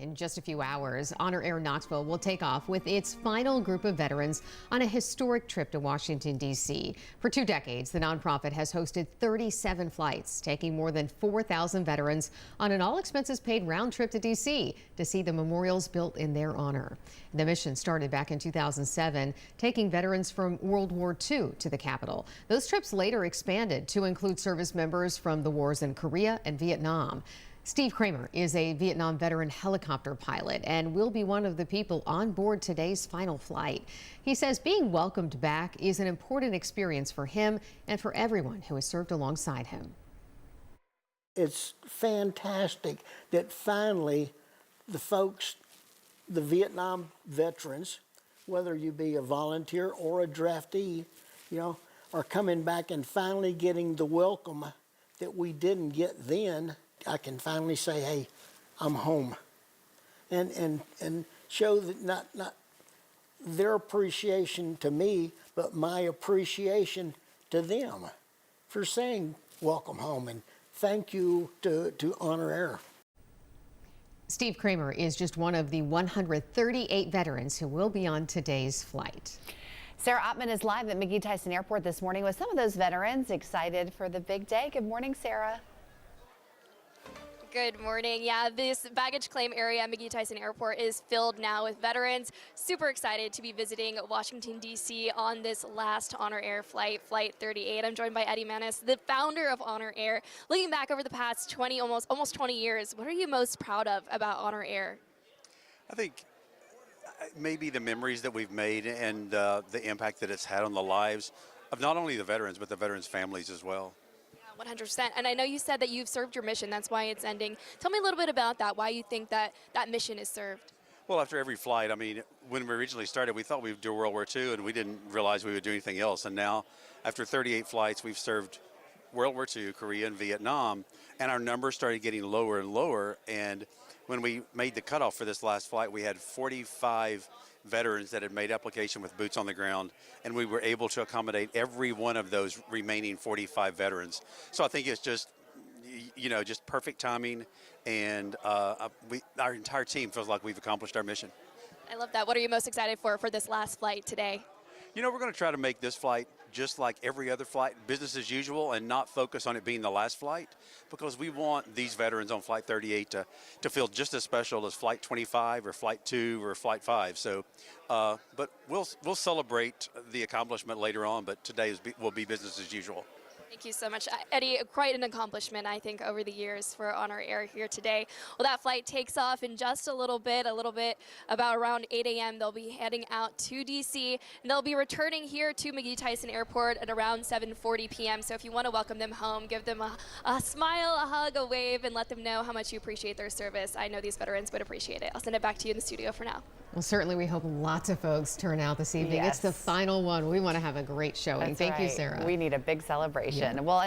In just a few hours, HonorAir Knoxville will take off with its final group of veterans on a historic trip to Washington, D.C. For 2 decades, the nonprofit has hosted 37 flights, taking more than 4,000 veterans on an all-expenses-paid round trip to D.C. to see the memorials built in their honor. The mission started back in 2007, taking veterans from World War II to the Capitol. Those trips later expanded to include service members from the wars in Korea and Vietnam. Steve Kramer is a Vietnam veteran helicopter pilot and will be one of the people on board today's final flight. He says being welcomed back is an important experience for him and for everyone who has served alongside him. It's fantastic that finally the folks, the Vietnam veterans, whether you be a volunteer or a draftee, are coming back and finally getting the welcome that we didn't get then. I can finally say, hey, I'm home. And show that not their appreciation to me, but my appreciation to them for saying welcome home, and thank you to HonorAir. Steve Kramer is just one of the 138 veterans who will be on today's flight. Sarah Ottman is live at McGee Tyson Airport this morning with some of those veterans excited for the big day. Good morning, Sarah. Good morning. Yeah, this baggage claim area at McGee Tyson Airport is filled now with veterans. Super excited to be visiting Washington, D.C. on this last HonorAir flight, Flight 38. I'm joined by Eddie Manis, the founder of HonorAir. Looking back over the past almost 20 years, what are you most proud of about HonorAir? I think maybe the memories that we've made and the impact that it's had on the lives of not only the veterans, but the veterans' families as well. 100%. And I know you said that you've served your mission. That's why it's ending. Tell me a little bit about that, why you think that that mission is served. Well, after every flight, I mean, when we originally started, we thought we would do World War II, and we didn't realize we would do anything else. And now, after 38 flights, we've served World War II, Korea, and Vietnam, and our numbers started getting lower and lower. And when we made the cutoff for this last flight, we had 45 veterans that had made application with boots on the ground, and we were able to accommodate every one of those remaining 45 veterans. So I think it's just, just perfect timing, and our entire team feels like we've accomplished our mission. I love that. What are you most excited for this last flight today? We're going to try to make this flight just like every other flight, business as usual, and not focus on it being the last flight, because we want these veterans on Flight 38 to feel just as special as Flight 25 or Flight 2 or Flight 5. So, but we'll celebrate the accomplishment later on, but today will be business as usual. Thank you so much, Eddie. Quite an accomplishment, I think, over the years for HonorAir here today. Well, that flight takes off in just a little bit about around 8 a.m. They'll be heading out to D.C., and they'll be returning here to McGee Tyson Airport at around 7:40 p.m. So if you want to welcome them home, give them a smile, a hug, a wave, and let them know how much you appreciate their service. I know these veterans would appreciate it. I'll send it back to you in the studio for now. Well, certainly we hope lots of folks turn out this evening. Yes. It's the final one. We want to have a great showing. That's Thank you, right. Sarah. We need a big celebration. Yeah. Well.